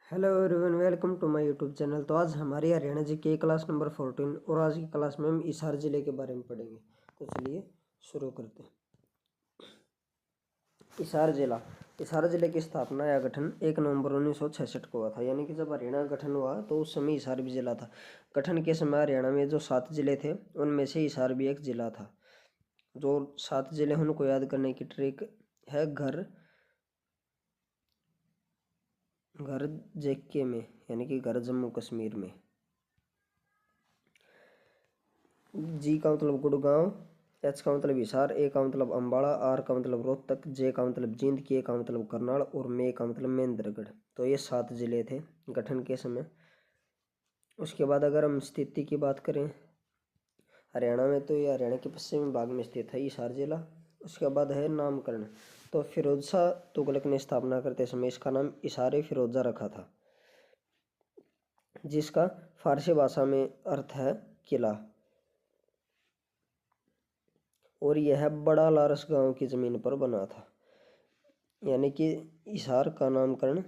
Hello everyone, welcome to my YouTube channel. तो आज हमारी हरियाणा जी के क्लास नंबर 14 और आज की क्लास में हम हिसार जिले के बारे में पढ़ेंगे। तो चलिए शुरू करते हैं। हिसार जिले की स्थापना या गठन 1 नवंबर 1966 को हुआ था। यानी कि जब हरियाणा गठन हुआ तो उस समय हिसार भी जिला था। गठन के समय हरियाणा में जो 7 जिले थे उनमें से हिसार भी एक जिला था। जो 7 जिले हैं उनको याद करने की ट्रिक है घर जेके में, यानी कि घर जम्मू कश्मीर में। जी का मतलब गुड़गांव, एच का मतलब हिसार, ए का मतलब अम्बाड़ा, आर का मतलब रोहतक, जे का मतलब जींद, के का मतलब करनाल और मे का मतलब महेंद्रगढ़। तो ये 7 जिले थे गठन के समय। उसके बाद अगर हम स्थिति की बात करें हरियाणा में, तो ये हरियाणा के पश्चिमी भाग में स्थित है हिसार जिला। उसके बाद है नामकरण। तो फिरोज शाह तुगलक ने स्थापना करते समय इसका नाम हिसार फिरोजा रखा था, जिसका फारसी भाषा में अर्थ है किला। और यह बड़ा लारस गांव की जमीन पर बना था। यानी कि हिसार का नामकरण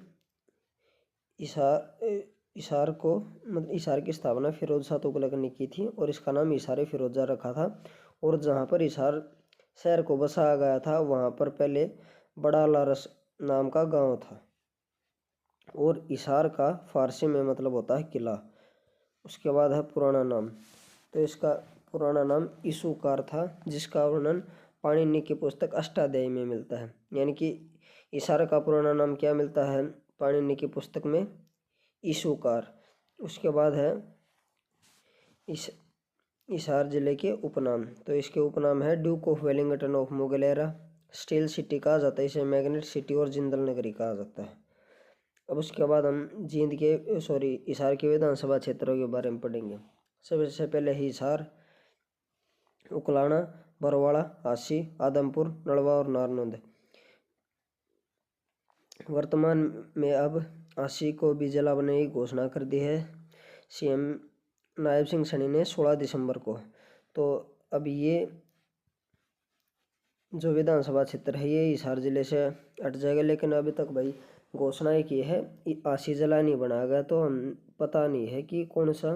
हिसार को मतलब हिसार की स्थापना फिरोज शाह तुगलक ने की थी और इसका नाम हिसार फिरोजा रखा था। और जहाँ पर हिसार शहर को बसाया गया था वहाँ पर पहले बड़ा लारस नाम का गांव था। और हिसार का फारसी में मतलब होता है किला। उसके बाद है पुराना नाम। तो इसका पुराना नाम ईसुकार था, जिसका वर्णन पाणिनि की पुस्तक अष्टाध्यायी में मिलता है। यानी कि हिसार का पुराना नाम क्या मिलता है पाणिनि की पुस्तक में? ईसुकार। उसके बाद है हिसार जिले के उपनाम। तो इसके उपनाम है Duke of Wellington of Mughal era, steel city कहा जाता है इसे, मैग्नेट सिटी और जिंदल नगरी कहा जाता है। अब उसके बाद हम हिसार के विधानसभा क्षेत्रों के बारे में पढ़ेंगे। सबसे पहले हिसार, उकलाना, बरवाड़ा, आसी, आदमपुर, नड़वा और नारनौंद। वर्तमान में अब आसी को भी जिला बनने की घोषणा कर दी है सीएम नायब सिंह सैनी ने 16 दिसंबर को। तो अब ये जो विधानसभा क्षेत्र है ये हिसार जिले से हट जाएगा, लेकिन अभी तक भाई घोषणाएं की है, आसी जिला नहीं बनाया गया। तो हम पता नहीं है कि कौन सा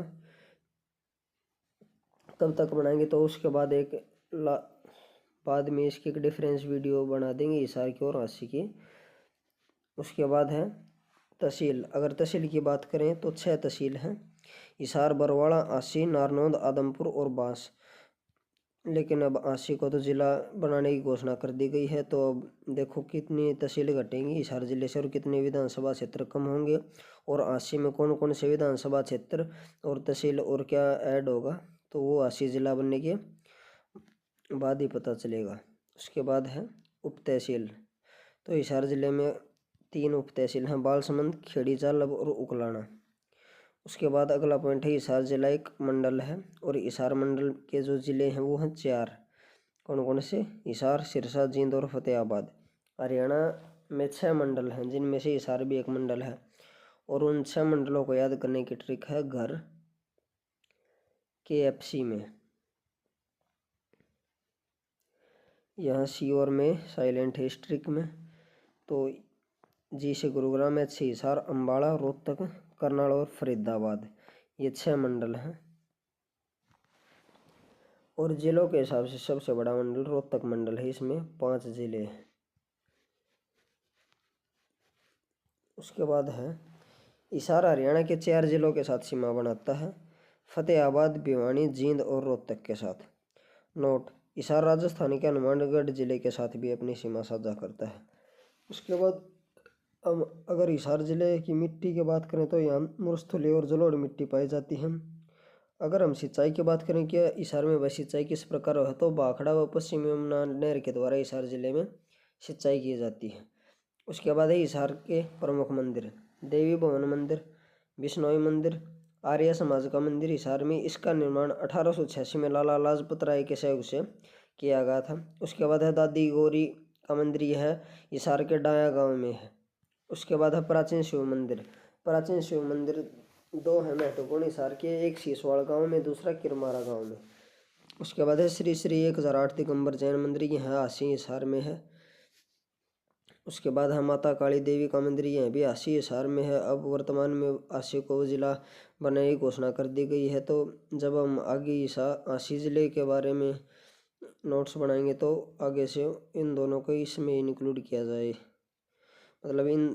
कब तक बनाएंगे। तो उसके बाद बाद में इसकी एक डिफरेंस वीडियो बना देंगे हिसार की और आसी की। उसके बाद है तहसील। अगर तहसील की बात करें तो 6 तहसील हैं: हिसार, बरवाड़ा, आसी, नारनौंद, आदमपुर और बांस। लेकिन अब आसी को तो जिला बनाने की घोषणा कर दी गई है। तो अब देखो कितनी तहसील घटेंगी हिसार जिले से और कितने विधानसभा क्षेत्र कम होंगे, और आसी में कौन कौन से विधानसभा क्षेत्र और तहसील और क्या ऐड होगा, तो वो आसी जिला बनने के बाद ही पता चलेगा। उसके बाद है उप तहसील। तो हिसार जिले में 3 उप तहसील हैं: बालसमंद, खेड़ी चाल और उकलाना। उसके बाद अगला पॉइंट है हिसार जिला एक मंडल है और हिसार मंडल के जो जिले हैं वो हैं 4। कौन कौन से? हिसार, सिरसा, जींद और फतेहाबाद। हरियाणा में 6 मंडल हैं, जिनमें से हिसार भी एक मंडल है। और उन 6 मंडलों को याद करने की ट्रिक है घर KFC में। यहाँ सी और में साइलेंट है इस ट्रिक में। तो जी से गुरुग्राम, एच से हिसार, अम्बाड़ा, रोहतक, करनाल और फरीदाबाद, ये 6 मंडल हैं। और जिलों के हिसाब से सबसे बड़ा मंडल रोहतक मंडल है, इसमें 5 जिले हैं। उसके बाद है हिसार हरियाणा के 4 जिलों के साथ सीमा बनाता है: फतेहाबाद, भिवानी, जींद और रोहतक के साथ। नोट: हिसार राजस्थान के हनुमानगढ़ जिले के साथ भी अपनी सीमा साझा करता है। उसके बाद अब अगर हिसार जिले की मिट्टी की बात करें तो यहाँ मरुस्थलीय और जलोढ़ मिट्टी पाई जाती है। अगर हम सिंचाई की बात करें कि हिसार में वह सिंचाई किस प्रकार है, तो भाखड़ा व पश्चिमी यमुना नहर के द्वारा हिसार जिले में सिंचाई की जाती है। उसके बाद है हिसार के प्रमुख मंदिर: देवी भवन मंदिर, बिश्नोई मंदिर, आर्य समाज का मंदिर हिसार में। इसका निर्माण 1886 में लाला लाजपत राय के सहयोग से किया गया था। उसके बाद है दादी गौरी का मंदिर, यह हिसार के डाया गांव में है। उसके बाद है प्राचीन शिव मंदिर। प्राचीन शिव मंदिर 2 हैं महत्वपूर्ण हिसार के, एक सीसवाड़ गांव में, दूसरा किरमारा गांव में। उसके बाद है श्री श्री 1008 दिगंबर जैन मंदिर, यह आसी हिसार में है। उसके बाद है माता काली देवी का मंदिर, यह भी आसी हिसार में है। अब वर्तमान में आसी को जिला बनाने की घोषणा कर दी गई है। तो जब हम आगे आसी जिले के बारे में नोट्स बनाएंगे तो आगे से इन दोनों को इसमें इंक्लूड किया जाए, मतलब इन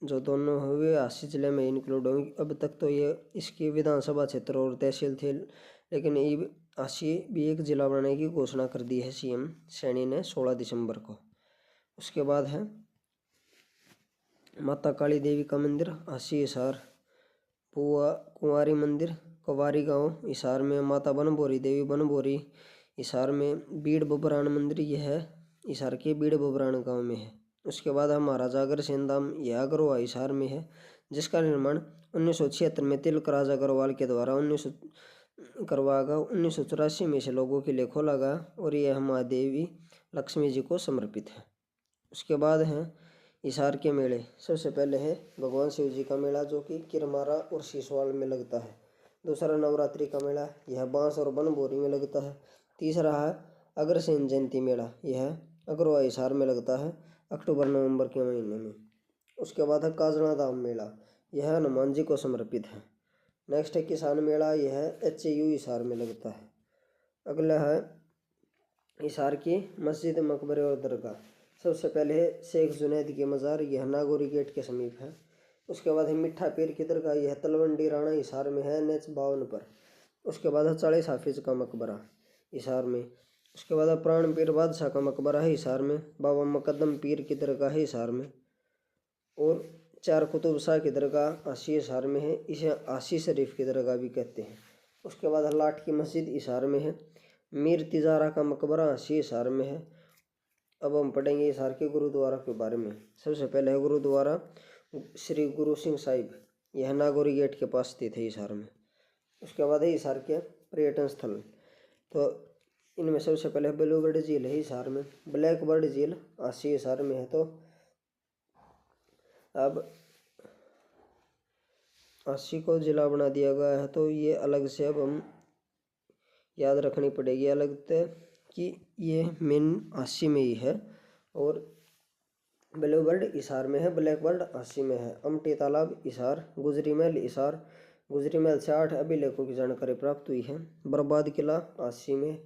जो दोनों हुए आसी जिले में इंक्लूड होंगे। अब तक तो ये इसकी विधानसभा क्षेत्र और तहसील थे, लेकिन ये आसी भी एक जिला बनाने की घोषणा कर दी है सीएम सैनी ने 16 दिसंबर को। उसके बाद है माता काली देवी का मंदिर आसी हिसार, कुंवारी मंदिर कुंवारी गांव हिसार में, माता बनभोरी देवी बनभोरी हिसार में, बीड़ बबरान मंदिर यह है हिसार के बीड़ बबरान गांव में है। उसके बाद है महाराजा अग्रसेन धाम, यह अग्रवा हिसार में है, जिसका निर्माण 1976 में तिलक राज अग्रवाल के द्वारा 1900 करवाया गया। 1984 में इसे लोगों के लिए खोला गया और यह महादेवी लक्ष्मी जी को समर्पित है। उसके बाद है हिसार के मेले। सबसे पहले है भगवान शिव जी का मेला, जो कि किरमारा और सीसवाल में लगता है। दूसरा नवरात्रि का मेला, यह बांस और बनभोरी में लगता है। तीसरा है अग्रसेन जयंती मेला, यह अग्रवा हिसार में लगता है अक्टूबर नवंबर के महीने में। उसके बाद है काजणा धाम मेला, यह हनुमान जी को समर्पित है। नेक्स्ट है किसान मेला, यह HAU हिसार में लगता है। अगला है हिसार की मस्जिद मकबरे और दरगाह। सबसे पहले है शेख जुनैद की मज़ार, यह नागौरी गेट के समीप है। उसके बाद है मिठा पीर की दरगाह, यह तलवंडी राणा हिसार में है NH 52 पर। उसके बाद है 40 हाफिज का मकबरा हिसार में। उसके बाद है प्राण पीर बादशाह का मकबरा है हिसार में। बाबा मुकद्दम पीर की दरगाह है हिसार में। और 4 कुतुब शाह की दरगाह आसी हिसार में है, इसे आसी शरीफ की दरगाह भी कहते हैं। उसके बाद है लाठ की मस्जिद हिसार में है। मीर तिजारा का मकबरा आसी हिसार में है। अब हम पढ़ेंगे हिसार के गुरुद्वारा के बारे में। सबसे पहले है गुरुद्वारा श्री गुरु सिंह साहिब, यह नागौरी गेट के पास स्थित है हिसार में। उसके बाद है हिसार के पर्यटन स्थल, तो इनमें सबसे पहले ब्लूबर्ड झील है हिसार में। ब्लैक बर्ड झील आसी हिसार में है। तो अब आसी को जिला बना दिया गया है, तो ये अलग से अब हम याद रखनी पड़ेगी अलग से कि ये मेन आसी में ही है और ब्लूबर्ड हिसार में है, ब्लैक बर्ड आसी में है। अमटी तालाब हिसार, गुजरी महल हिसार, गुजरी महल से 8 अभिलेखों की जानकारी प्राप्त हुई है। बर्बाद किला आसी में।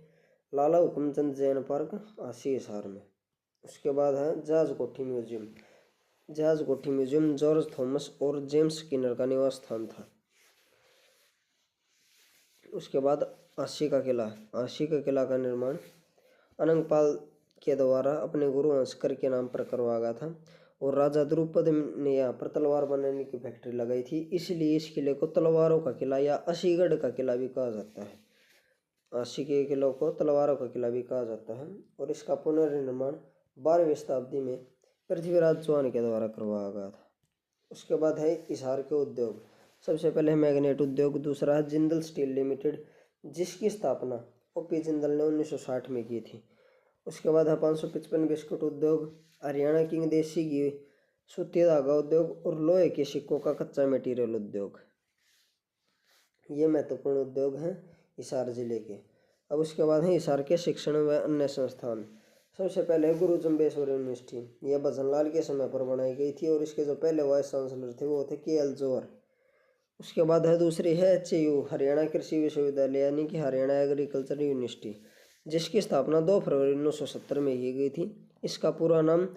लाला हुकुमचंद जैन पार्क आसी हिसार में। उसके बाद है जहाज कोठी म्यूजियम। जहाज कोठी म्यूजियम जॉर्ज थॉमस और जेम्स स्किनर का निवास स्थान था। उसके बाद आसी का किला। आसी का किला का निर्माण अनंगपाल के द्वारा अपने गुरु अंशकर के नाम पर करवाया गया था और राजा द्रुपद ने यहाँ पर तलवार बनाने की फैक्ट्री लगाई थी, इसलिए इस किले को तलवारों का किला या असीगढ़ का किला भी कहा जाता है। आसी के किलों को तलवारों का किला भी कहा जाता है और इसका पुनर्निर्माण 12वीं शताब्दी में पृथ्वीराज चौहान के द्वारा करवाया गया था। उसके बाद है हिसार के उद्योग। सबसे पहले है मैग्नेट उद्योग। दूसरा है जिंदल स्टील लिमिटेड, जिसकी स्थापना OP जिंदल ने 1960 में की थी। उसके बाद है 555 बिस्कुट उद्योग, हरियाणा किंग देसी घी, सूती धागा उद्योग और लोहे के सिक्कों का कच्चा मटेरियल उद्योग। ये महत्वपूर्ण उद्योग हैं हिसार जिले के। अब उसके बाद है हिसार के शिक्षण व अन्य संस्थान। सबसे पहले है गुरु जम्बेश्वर यूनिवर्सिटी, यह भजनलाल के समय पर बनाई गई थी और इसके जो पहले वाइस चांसलर थे वो थे KL जौहर। उसके बाद है दूसरी है HAU, हरियाणा कृषि विश्वविद्यालय यानी कि हरियाणा एग्रीकल्चर यूनिवर्सिटी, जिसकी स्थापना 2 फरवरी 1970 में की गई थी। इसका पूरा नाम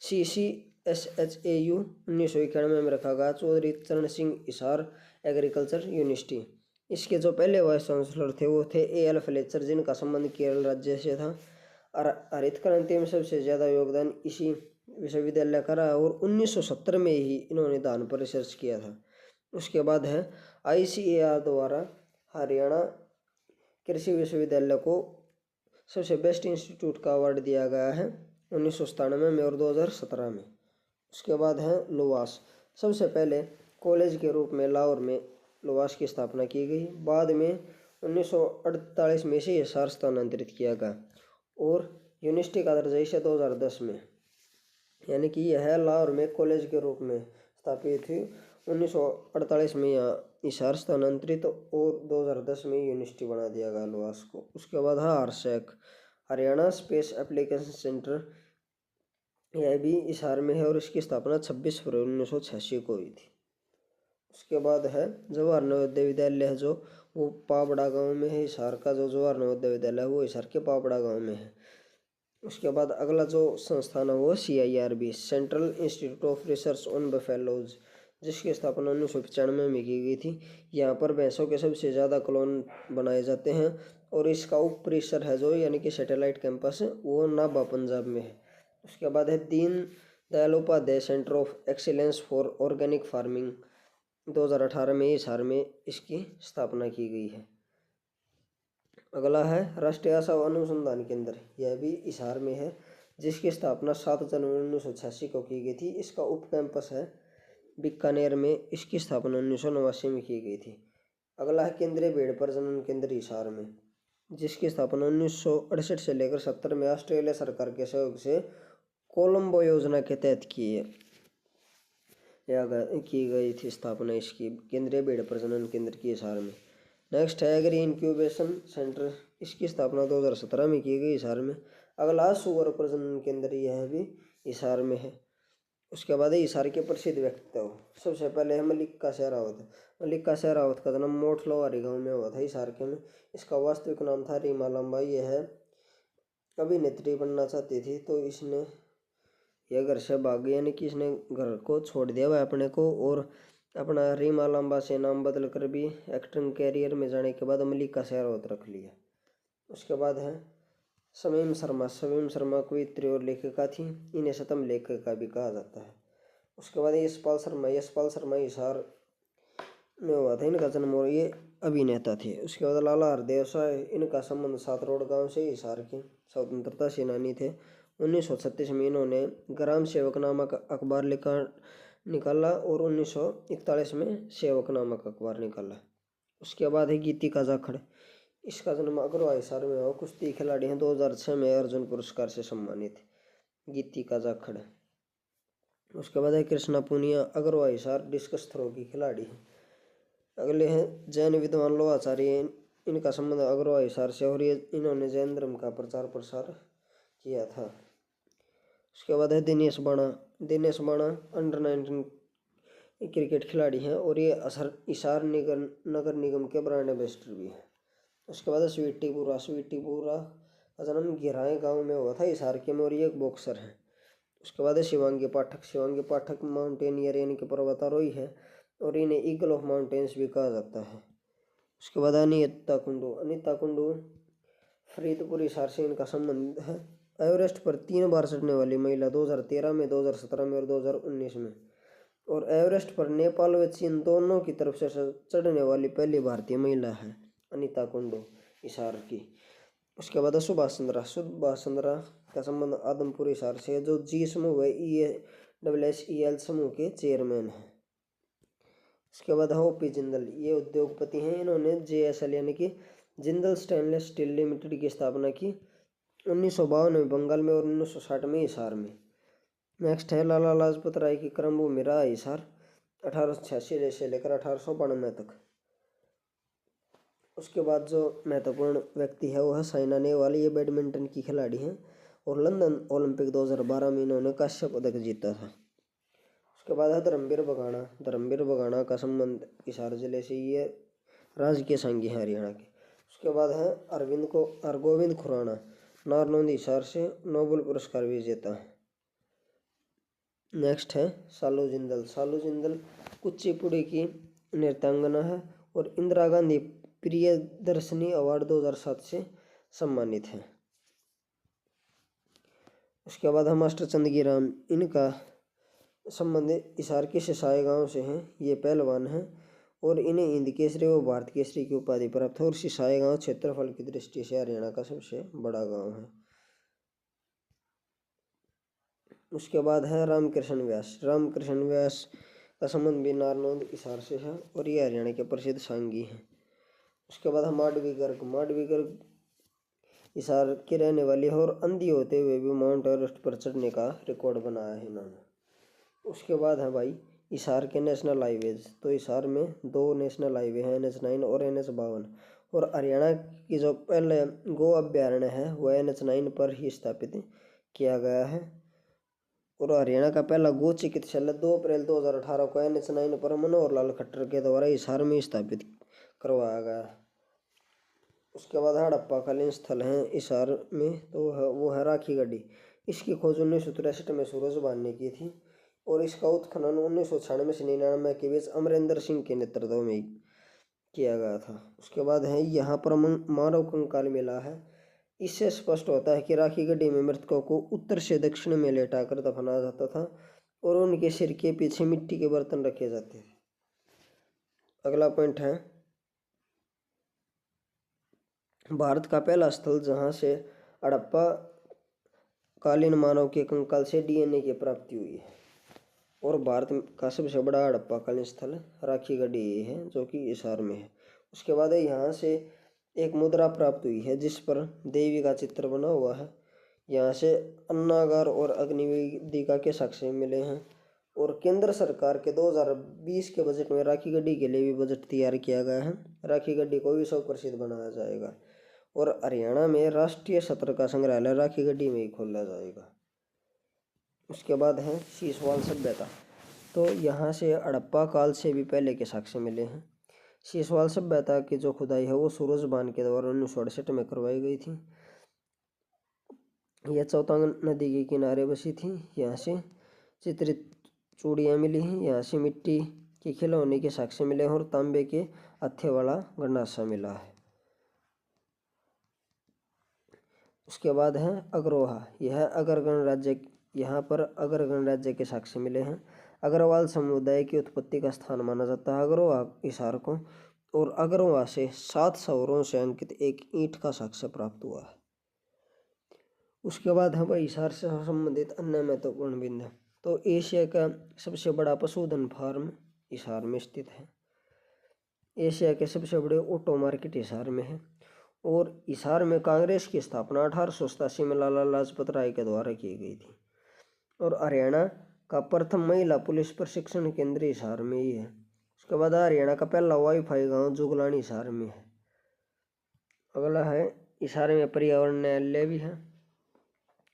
CCSHAU 1991 में रखा गया, चौधरी चरण सिंह हिसार एग्रीकल्चर यूनिवर्सिटी। इसके जो पहले वाइस चांसलर थे वो थे AL फ्लेचर, जिनका संबंध केरल राज्य से था। हरित क्रांति में सबसे ज़्यादा योगदान इसी विश्वविद्यालय का रहा और 1970 में ही इन्होंने दान पर रिसर्च किया था। उसके बाद है ICAR द्वारा हरियाणा कृषि विश्वविद्यालय को सबसे बेस्ट इंस्टीट्यूट का अवार्ड दिया गया है 1997 में और 2017 में। उसके बाद है लुवास। सबसे पहले कॉलेज के रूप में लाहौर में लुवास की स्थापना की गई। बाद में 1948 में से हिसार स्थानांतरित किया गया और यूनिवर्सिटी का दर्जा इसे 2010 में, यानी कि यह लाहौर में कॉलेज के रूप में स्थापित हुई। 1948 में यहाँ हिसार स्थानांतरित और 2010 में यूनिवर्सिटी बना दिया गया लुवास को। उसके बाद है RSEC, Haryana space application centre, यह भी हिसार में है और इसकी स्थापना 26 फरवरी 1986 को हुई थी। उसके बाद है जवाहर नवोदय विद्यालय है जो वो पाबड़ा गांव में है। हिसार का जो जवाहर नवोदय विद्यालय है वो हिसार के पाबड़ा गांव में है। उसके बाद अगला जो संस्थान है वो CIRB central institute of research on buffaloes, जिसकी स्थापना 1995 में की गई थी। यहाँ पर भैंसों के सबसे ज़्यादा क्लोन बनाए जाते हैं और इसका उप परिसर है जो यानी कि सैटेलाइट कैंपस वो नाभा पंजाब में है। उसके बाद है Deen Dayal Upadhyay centre of excellence for organic farming, 2018 में हिसार में इसकी स्थापना की गई है। अगला है राष्ट्रीय आशा अनुसंधान केंद्र, यह भी हिसार में है, जिसकी स्थापना 7 जनवरी 1986 को की गई थी। इसका उप कैंपस है बीकानेर में, इसकी स्थापना 1989 में की गई थी। अगला है केंद्रीय भेड़ प्रजनन केंद्र हिसार में, जिसकी स्थापना 1968 से लेकर 70 में ऑस्ट्रेलिया सरकार के सहयोग से कोलंबो योजना के तहत की गई थी स्थापना इसकी केंद्रीय भेड़ प्रजनन केंद्र की हिसार में। नेक्स्ट है एग्री इंक्यूबेशन सेंटर, इसकी स्थापना 2017 में की गई हिसार में। अगला सुअर प्रजनन केंद्र, यह भी हिसार में है। उसके बाद हिसार के प्रसिद्ध व्यक्तित्व, सबसे पहले है मल्लिका शेरावत। मल्लिका शेरावत का जन्म मोठ लोहारी गांव में हुआ था हिसार के में। इसका वास्तविक नाम था रीमा लांबा। यह है अभिनेत्री बनना चाहती थी तो इसने यह घर से भाग गई, यानी कि इसने घर को छोड़ दिया वह अपने को और अपना रीमा लांबा से नाम बदल कर भी एक्टिंग कैरियर में जाने के बाद मल्लिका शेरावत रख लिया। उसके बाद है शमीम शर्मा। शमीम शर्मा कवित्री और लेखिका थी, इन्हें शतम लेखिका भी कहा जाता है। उसके बाद यशपाल शर्मा। यशपाल शर्मा हिसार में हुआ था इनका जन्म और ये अभिनेता थे। उसके बाद लाला हरदेव शाह, इनका संबंध सातरोड गांव से, हिसार के स्वतंत्रता सेनानी थे। 1936 में इन्होंने ग्राम सेवक नामक अखबार निकाला और 1941 में सेवक नामक अखबार निकाला। उसके बाद है गीतिका जाखड़। इसका जन्म अगरवा हिसार में हुआ। कुश्ती खिलाड़ी हैं, 2006 में अर्जुन पुरस्कार से सम्मानित गीतिका जाखड़। उसके बाद है कृष्णा पूनिया, अगरवा हिसार डिस्कस थ्रो की खिलाड़ी हैं। अगले हैं जैन विद्वान लोहाचार्य, इनका संबंध अगरवा हिसार से और ये इन्होंने जैन धर्म का प्रचार प्रसार किया था। उसके बाद है दिनेश बाणा। दिनेश बाणा अंडर-19 क्रिकेट खिलाड़ी हैं और ये हिसार नगर निगम के ब्रांड एम्बेसडर भी हैं। उसके बाद है स्वीटी बुरा। स्वीटी बुरा का जन्म गिराए गांव में हुआ था हिसार के में और ये एक बॉक्सर है। उसके बाद है शिवांगी पाठक। शिवांगी पाठक माउंटेनियर यानी कि पर्वतारोही है और इन्हें ईगल ऑफ माउंटेन्स भी कहा जाता है। उसके बाद अनिता कुंडू। अनिता कुंडू फरीदपुर हिसार से इनका संबंध है। एवरेस्ट पर 3 बार चढ़ने वाली महिला, 2013 में, 2017 में और 2019 में। और एवरेस्ट पर नेपाल व चीन दोनों की तरफ से चढ़ने वाली पहली भारतीय महिला है अनिता कुंडू हिसार की। उसके बाद सुभाष चंद्रा। सुभाष चंद्रा का संबंध आदमपुर हिसार से है, जो जी समूह व EASSEL समूह के चेयरमैन हैं। इसके बाद है OP जिंदल। ये उद्योगपति हैं, इन्होंने JSL यानी कि जिंदल स्टेनलेस स्टील लिमिटेड की स्थापना की 1952 में बंगाल में और 1960 में हिसार में। नेक्स्ट है लाला लाजपत राय की कर्म भूमि रहा हिसार 1886 से लेकर 1892 तक। उसके बाद जो महत्वपूर्ण व्यक्ति है वो है साइना नेहवाल। ये बैडमिंटन की खिलाड़ी हैं और लंदन ओलंपिक 2012 में इन्होंने कांस्य पदक जीता था। उसके बाद है धर्मवीर बघाना। धर्मवीर बघाना का संबंध हिसार जिले से, ये राजकीय संघी है हरियाणा के। उसके बाद है हरगोविंद खुराना, नारनौंद हिसार से, नोबेल पुरस्कार विजेता है। नेक्स्ट है सालू जिंदल। सालू जिंदल कुचिपुड़ी की नृत्यांगना है और इंदिरा गांधी प्रियदर्शनी अवार्ड 2007 से सम्मानित है। उसके बाद हम मास्टर चंदगीराम। इनका संबंध हिसार के सिसाई गांव से हैं। ये पहलवान हैं और इन्हें हिंद केसरी व भारत केसरी की उपाधि प्राप्त है और सिसाई गांव क्षेत्रफल की दृष्टि से हरियाणा का सबसे बड़ा गांव है। उसके बाद है रामकृष्ण व्यास। रामकृष्ण व्यास का संबंध भी नारनौंद हिसार से है और ये हरियाणा के प्रसिद्ध सांगी हैं। उसके बाद है माडवी गर्ग। माडवी गर्ग हिसार की रहने वाली है और अंधी होते हुए भी माउंट एवरेस्ट पर चढ़ने का रिकॉर्ड बनाया है इन्होंने। उसके बाद है भाई हिसार के नेशनल हाईवेज। तो हिसार में 2 नेशनल हाईवे हैं, NH9 और NH52। और हरियाणा की जो पहले गो अभ्यारण्य है वह NH9 पर ही स्थापित किया गया है। और हरियाणा का पहला गो चिकित्सालय 2 अप्रैल 2018 को NH9 पर मनोहर लाल खट्टर के द्वारा हिसार में स्थापित करवाया गया। उसके बाद हड़प्पाकालीन स्थल हैं हिसार में, तो वो है राखी गढ़ी। इसकी खोज 1963 में सूरज भान ने की थी और इसका उत्खनन 1996 से 99 के बीच अमरेंद्र सिंह के नेतृत्व में किया गया था। उसके बाद है यहाँ पर मानव कंकाल मिला है। इससे स्पष्ट होता है कि राखी गढ़ी में मृतकों को उत्तर से दक्षिण में लेटाकर दफनाया जाता था और उनके सिर के पीछे मिट्टी के बर्तन रखे जाते थे। अगला पॉइंट है भारत का पहला स्थल जहाँ से हड़प्पा कालीन मानव के कंकाल से DNA की प्राप्ति हुई है। और भारत का सबसे बड़ा हड़प्पाकालीन स्थल राखी गढ़ी है जो कि हिसार में है। उसके बाद यहाँ से एक मुद्रा प्राप्त हुई है जिस पर देवी का चित्र बना हुआ है। यहाँ से अन्नागार और अग्निवेदिका के साक्ष्य मिले हैं। और केंद्र सरकार के 2020 के बजट में राखी गढ़ी के लिए भी बजट तैयार किया गया है। राखी गढ़ी को विश्व प्रसिद्ध बनाया जाएगा और हरियाणा में राष्ट्रीय सत्र का संग्रहालय राखी गढ़ी में ही खोला जाएगा। उसके बाद है सीसवाल सभ्यता, तो यहाँ से हड़प्पा काल से भी पहले के साक्ष्य मिले हैं। सीसवाल सभ्यता की जो खुदाई है वो सूरज बान के द्वारा 1968 में करवाई गई थी। यह चौतांग नदी के किनारे बसी थी। यहाँ से चित्रित चूड़ियाँ मिली हैं। यहाँ से मिट्टी के खिलौने के साक्ष्य मिले हैं और तांबे के हत्थे वाला गंडासा मिला है। उसके बाद है अग्रोहा, यह अगरगण राज्य, यहाँ पर अगरगण राज्य के साक्ष्य मिले हैं। अग्रवाल समुदाय की उत्पत्ति का स्थान माना जाता है अग्रोहा हिसार को। और अग्रोहा से 7 सौरों से अंकित एक ईंट का साक्ष्य प्राप्त हुआ है। उसके बाद है हिसार से संबंधित अन्य महत्वपूर्ण बिंदु, तो एशिया का सबसे बड़ा पशुधन फार्म हिसार में स्थित है। एशिया के सबसे बड़े ऑटो मार्केट हिसार में है। और हिसार में कांग्रेस की स्थापना 1887 में लाला लाजपत राय के द्वारा की गई थी। और हरियाणा का प्रथम महिला पुलिस प्रशिक्षण केंद्र हिसार में ही है। उसके बाद हरियाणा का पहला वाईफाई गांव जुगलानी हिसार में है। अगला है हिसार में पर्यावरण न्यायालय भी है।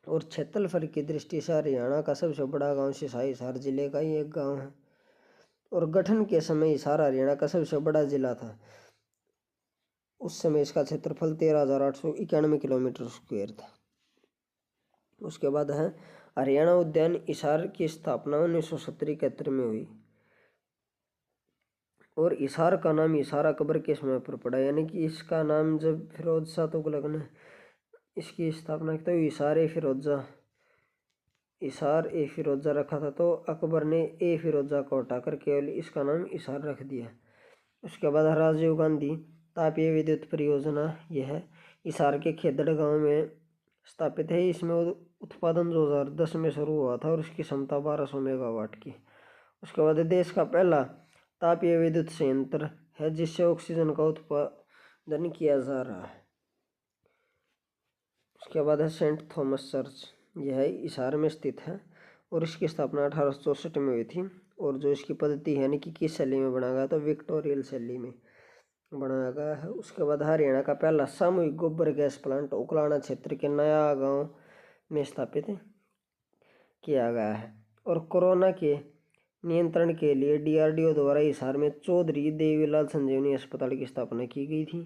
और क्षेत्रफल की दृष्टि से हरियाणा का सबसे बड़ा गांव सिसाई हिसार जिले का ही एक गांव है। और गठन के समय हिसार हरियाणा का सबसे बड़ा जिला था। उस समय इसका क्षेत्रफल 13,891 किलोमीटर स्क्वायर था। उसके बाद है हरियाणा उद्यान हिसार की स्थापना 1970-71 में हुई। और हिसार का नाम हिसार अकबर के समय पर पड़ा, यानी कि इसका नाम जब फिरोज शाह तुगलक ने इसकी स्थापना की तो हिसार ए फिरोजा रखा था, तो अकबर ने ए फिरोजा को हटाकर केवल इसका नाम हिसार रख दिया। उसके बाद राजीव गांधी तापीय विद्युत परियोजना, यह हिसार के खेदड़ गांव में स्थापित है। इसमें उत्पादन 2010 में शुरू हुआ था और इसकी क्षमता 1200 मेगावाट की। उसके बाद देश का पहला तापीय विद्युत संयंत्र है जिससे ऑक्सीजन का उत्पादन किया जा रहा है। उसके बाद है सेंट थॉमस चर्च, यह हिसार में स्थित है और इसकी स्थापना 1864 में हुई थी। और जो इसकी पद्धति है यानी कि किस शैली में बनाया गया, तो विक्टोरियल शैली में बनाया गया है। उसके बाद हरियाणा का पहला सामूहिक गोबर गैस प्लांट उकलाना क्षेत्र के नया गांव में स्थापित किया गया है। और कोरोना के नियंत्रण के लिए DRDO द्वारा हिसार में चौधरी देवीलाल संजीवनी अस्पताल की स्थापना की गई थी।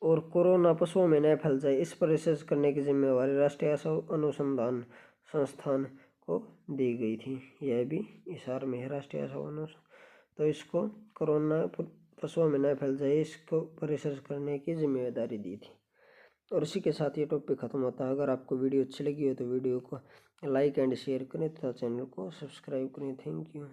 और कोरोना पशुओं में न फैल जाए इस पर रिसर्च करने की जिम्मेवारी राष्ट्रीय अनुसंधान संस्थान को दी गई थी। यह भी हिसार में है राष्ट्रीय अनुसंधान, तो इसको कोरोना पशुओं में न फैल जाए इसको पर रिसर्च करने की जिम्मेदारी दी थी। और इसी के साथ ये टॉपिक खत्म होता है। अगर आपको वीडियो अच्छी लगी हो तो वीडियो को लाइक एंड शेयर करें तथा चैनल को सब्सक्राइब करें। Thank you.